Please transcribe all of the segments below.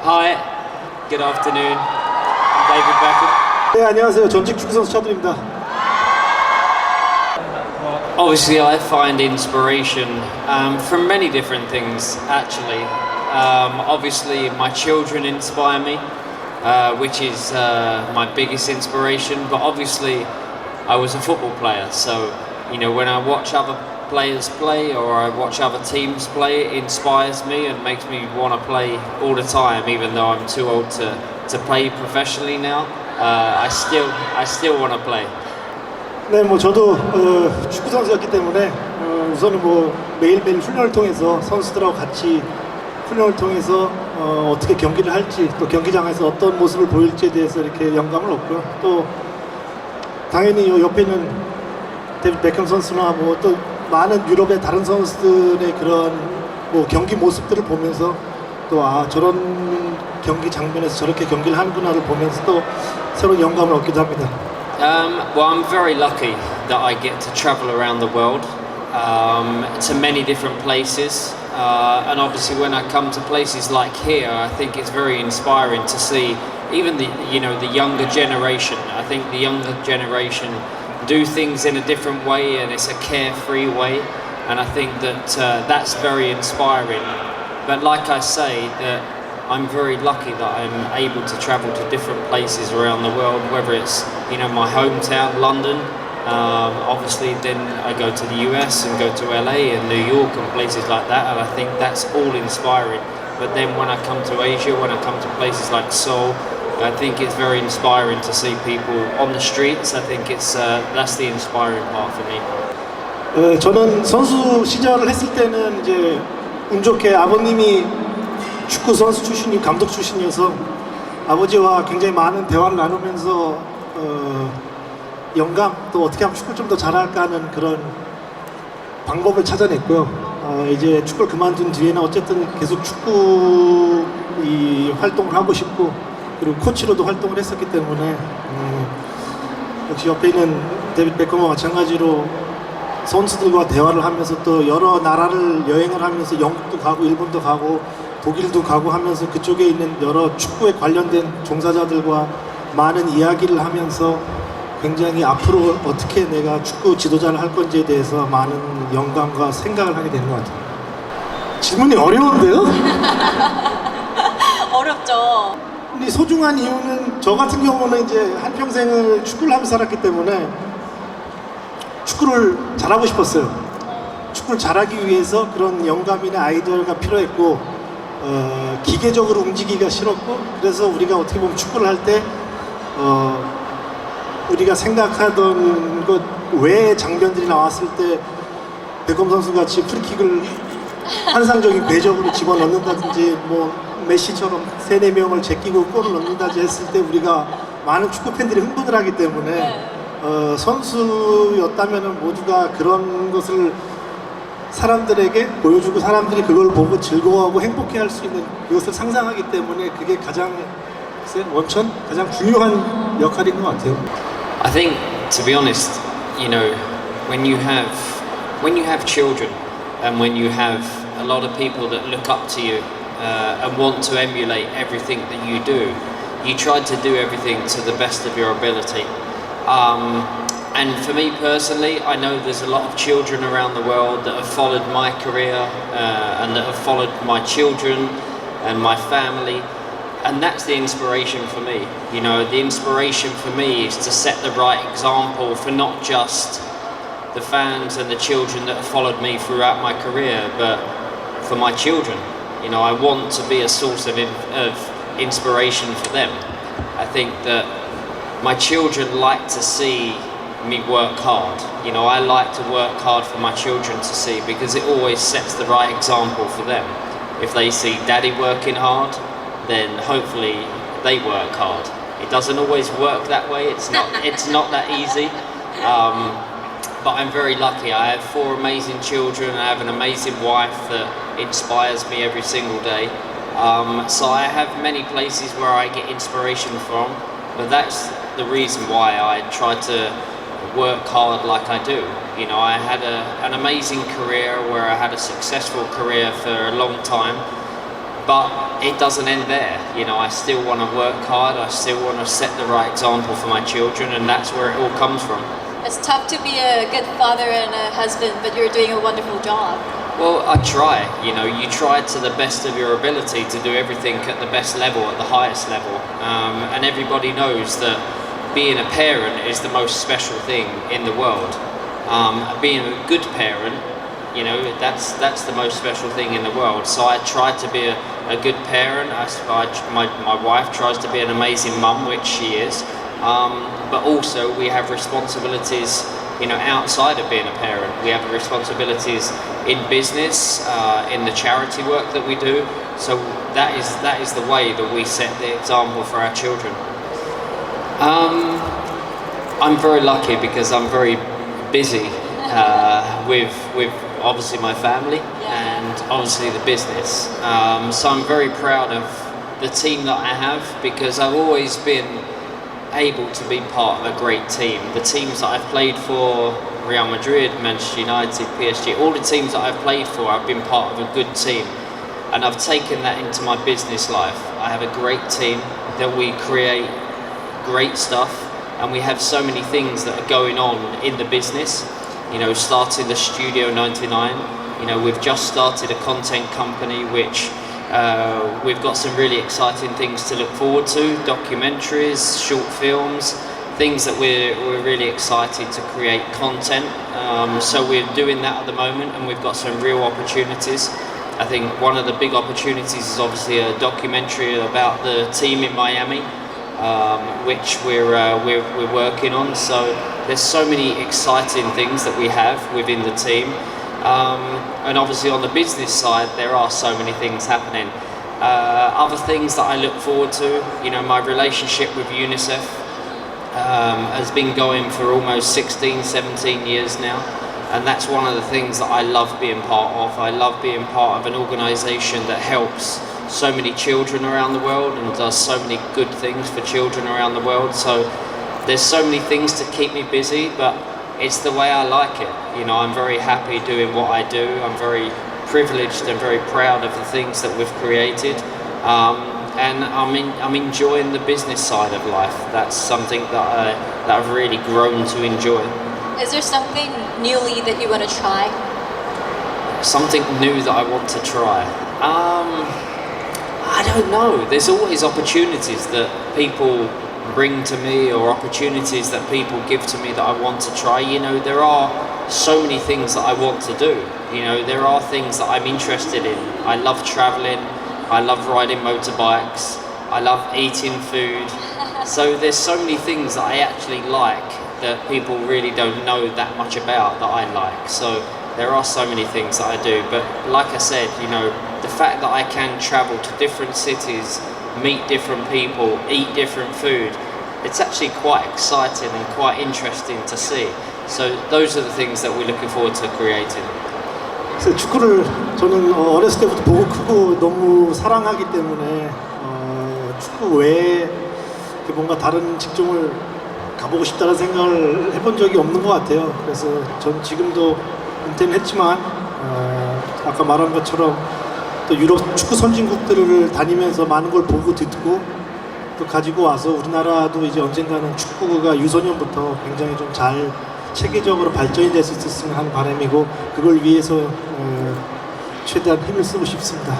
Hi, good afternoon. I'm David Beckham. 네, 안녕하세요. 전직 축구 선수 차들입니다. Obviously, I find inspiration from many different things, actually. Obviously, my children inspire me, which is my biggest inspiration. But obviously, I was a football player, so you know when I watch other players play or I watch other teams play, it inspires me and makes me want to play all the time, even though I'm too old to play professionally now. I still want to play. 네, 뭐 저도 축구 선수였기 때문에 우선은 뭐 매일매일 훈련을 통해서 선수들하고 같이 훈련을 통해서 어떻게 경기를 할지 또 경기장에서 어떤 모습을 보일지에 대해서 이렇게 영감을 얻고요. 또 당연히 요 옆에 있는 데이비드 베컴 선수나 뭐 또 많은 유럽의 다른 선수들의 그런 뭐 경기 모습들을 보면서 또 저런 경기 장면에서 저렇게 경기를 하는구나를 보면서 또 새로운 영감을 얻기도 합니다. Well, I'm very lucky that I get to travel around the world to many different places, and obviously when I come to places like here, I think it's very inspiring to see even the younger generation. I think the younger generation do things in a different way, and it's a carefree way, and I think that that's very inspiring. But like I say, that I'm very lucky that I'm able to travel to different places around the world, whether it's my hometown London, obviously then I go to the US and go to LA and New York and places like that, and I think that's all inspiring. But then when I come to Asia, when I come to places like Seoul, I think it's very inspiring to see people on the streets. I think that's the inspiring part for me. 저는 선수 시절을 했을 때는 이제 운 좋게 아버님이 축구 선수 출신이 감독 출신이어서 아버지와 굉장히 많은 대화를 나누면서 영감 또 어떻게 하면 축구를 좀 더 잘할까 하는 그런 방법을 찾아냈고요. 이제 축구를 그만둔 뒤에는 어쨌든 계속 축구 활동을 하고 싶고 그리고 코치로도 활동을 했었기 때문에 역시 옆에 있는 데이비드 베컴과 마찬가지로 선수들과 대화를 하면서 또 여러 나라를 여행을 하면서 영국도 가고 일본도 가고 독일도 가고 하면서 그쪽에 있는 여러 축구에 관련된 종사자들과 많은 이야기를 하면서 굉장히 앞으로 어떻게 내가 축구 지도자를 할 건지에 대해서 많은 영감과 생각을 하게 되는 것 같아요. 질문이 어려운데요? 어렵죠. 근데 소중한 이유는 저 같은 경우는 이제 한평생을 축구를 하면서 살았기 때문에 축구를 잘하고 싶었어요. 축구를 잘하기 위해서 그런 영감이나 아이디어가 필요했고 기계적으로 움직이기가 싫었고 그래서 우리가 어떻게 보면 축구를 할 때 우리가 생각하던 것 외의 장면들이 나왔을 때 베컴 선수 같이 프리킥을 환상적인 궤적으로 집어넣는다든지 뭐 메시처럼 3-4명을 제끼고 골을 넣는다든지 했을 때 우리가 많은 축구 팬들이 흥분을 하기 때문에 선수였다면 모두가 그런 것을 사람들에게 보여주고 사람들이 그걸 보고 즐거워하고 행복해할 수 있는 그것을 상상하기 때문에 그게 가장 중요한 역할인 것 같아요. I think, to be honest, when you have children and when you have a lot of people that look up to you and want to emulate everything that you do, you try to do everything to the best of your ability. And for me personally, I know there's a lot of children around the world that have followed my career and that have followed my children and my family, and that's the inspiration for me. The inspiration for me is to set the right example for not just the fans and the children that have followed me throughout my career, but for my children. I want to be a source of inspiration for them. I think that my children like to see me work hard. I like to work hard for my children to see because it always sets the right example for them. If they see daddy working hard, then hopefully they work hard. It doesn't always work that way. It's not that easy. But I'm very lucky. I have 4 amazing children. I have an amazing wife that inspires me every single day. So I have many places where I get inspiration from, but that's the reason why I try to work hard like I do. I had an amazing career where I had a successful career for a long time, But it doesn't end there. You know, I still want to work hard. I still want to set the right example for my children, and that's where it all comes from. It's tough to be a good father and a husband, but you're doing a wonderful job. Well, I try. You know, you try to the best of your ability to do everything at the best level, at the highest level. And everybody knows that being a parent is the most special thing in the world. Being a good parent, you know, that's the most special thing in the world. So I try to be a good parent. My wife tries to be an amazing mum, which she is. But also we have responsibilities, you know, outside of being a parent. We have responsibilities in business, in the charity work that we do. So that is the way that we set the example for our children. I'm very lucky because I'm very busy with obviously my family and obviously the business. So I'm very proud of the team that I have because I've always been able to be part of a great team. The teams that I've played for, Real Madrid, Manchester United, PSG, all the teams that I've played for, I've been part of a good team. And I've taken that into my business life. I have a great team that we create great stuff, and we have so many things that are going on in the business. You know, starting the Studio 99, you know, we've just started a content company which we've got some really exciting things to look forward to, documentaries, short films, things that we're really excited to create content. So we're doing that at the moment, and we've got some real opportunities. I think one of the big opportunities is obviously a documentary about the team in Miami, which we're working on. So there's so many exciting things that we have within the team. And obviously on the business side, there are so many things happening. Other things that I look forward to, you know, my relationship with UNICEF has been going for almost 16, 17 years now. And that's one of the things that I love being part of. I love being part of an organisation that helps so many children around the world and does so many good things for children around the world. So there's so many things to keep me busy, but it's the way I like it. You know, I'm very happy doing what I do. I'm very privileged and very proud of the things that we've created. And I'm enjoying the business side of life. That's something that I've really grown to enjoy. Is there something newly that you want to try? Something new that I want to try? I don't know. There's always opportunities that people bring to me, or opportunities that people give to me that I want to try. You know, there are so many things that I want to do. You know, there are things that I'm interested in. I love traveling. I love riding motorbikes. I love eating food. So there's so many things that I actually like that people really don't know that much about that I like. So there are so many things that I do. But like I said, you know, the fact that I can travel to different cities, meet different people, eat different food, it's actually quite exciting and quite interesting to see. So those are the things that we're looking forward to creating. 그래서 축구를 저는 어렸을 때부터 보고 크고 너무 사랑하기 때문에 축구 외에 뭔가 다른 직종을 가보고 싶다는 생각을 해본 적이 없는 것 같아요. 그래서 전 지금도 은퇴는 했지만 아까 말한 것처럼 또 유럽 축구 선진국들을 다니면서 많은 걸 보고 듣고 또 가지고 와서 우리나라도 이제 언젠가는 축구가 유소년부터 굉장히 좀 잘 체계적으로 발전이 될 수 있었으면 하는 바람이고, 그걸 위해서 최대한 힘을 쓰고 싶습니다.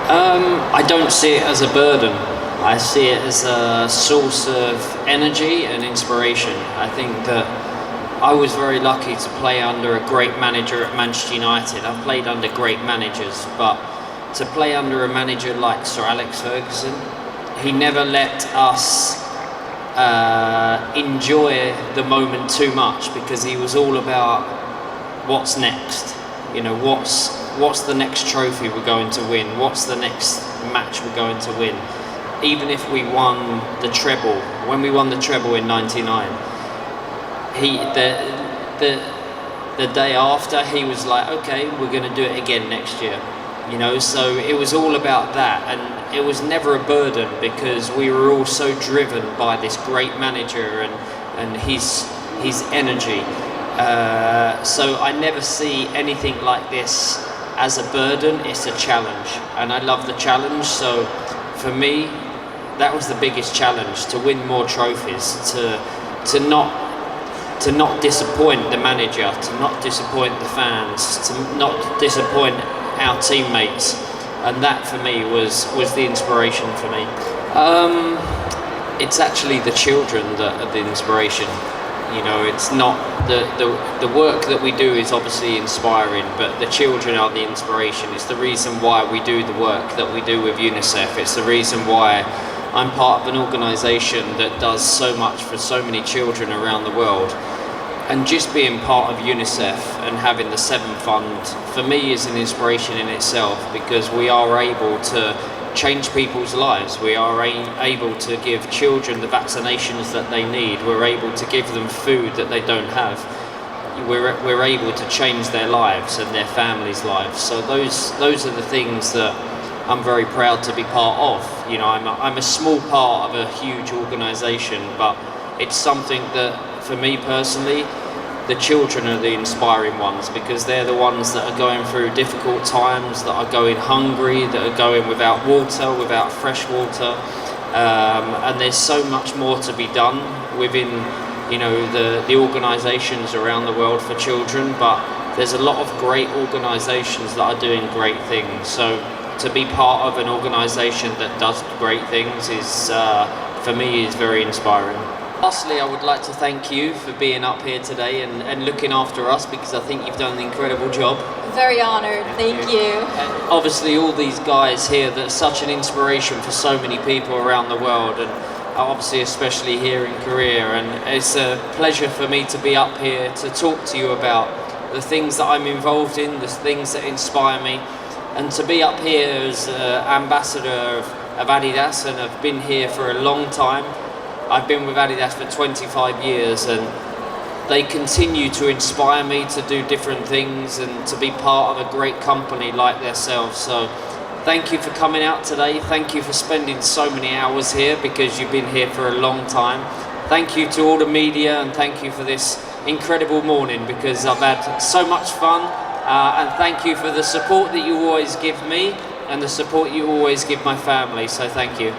I don't see it as a burden. I see it as a source of energy and inspiration. I think that I was very lucky to play under a great manager at Manchester United. I've played under great managers, but to play under a manager like Sir Alex Ferguson, he never let us enjoy the moment too much, because he was all about what's next. You know, what's the next trophy we're going to win? What's the next match we're going to win? Even if we won the treble, when we won the treble in '99, the day after he was like, okay, we're going to do it again next year. You know, so it was all about that, and it was never a burden because we were all so driven by this great manager and his energy. So I never see anything like this as a burden, it's a challenge, and I love the challenge. So for me, that was the biggest challenge, to win more trophies, to not disappoint the manager, to not disappoint the fans, to not disappoint our teammates, and that for me was the inspiration for me. It's actually the children that are the inspiration. You know, it's not the work that we do is obviously inspiring, but the children are the inspiration. It's the reason why we do the work that we do with UNICEF. It's the reason why I'm part of an organisation that does so much for so many children around the world. And just being part of UNICEF and having the Seven Fund, for me, is an inspiration in itself, because we are able to change people's lives. We are able to give children the vaccinations that they need. We're able to give them food that they don't have. We're able to change their lives and their families' lives. So those are the things that I'm very proud to be part of. You know, I'm a small part of a huge organisation, but it's something that, for me personally, the children are the inspiring ones, because they're the ones that are going through difficult times, that are going hungry, that are going without water, without fresh water, and there's so much more to be done within, you know, the organisations around the world for children. But there's a lot of great organisations that are doing great things. So to be part of an organisation that does great things is, for me, is very inspiring. Lastly, I would like to thank you for being up here today and looking after us, because I think you've done an incredible job. Very honoured, thank you. And obviously all these guys here that are such an inspiration for so many people around the world, and obviously especially here in Korea. And it's a pleasure for me to be up here to talk to you about the things that I'm involved in, the things that inspire me, and to be up here as ambassador of Adidas, and I've been here for a long time. I've been with Adidas for 25 years, and they continue to inspire me to do different things and to be part of a great company like themselves. So thank you for coming out today. Thank you for spending so many hours here, because you've been here for a long time. Thank you to all the media, and thank you for this incredible morning, because I've had so much fun, and thank you for the support that you always give me and the support you always give my family. So thank you.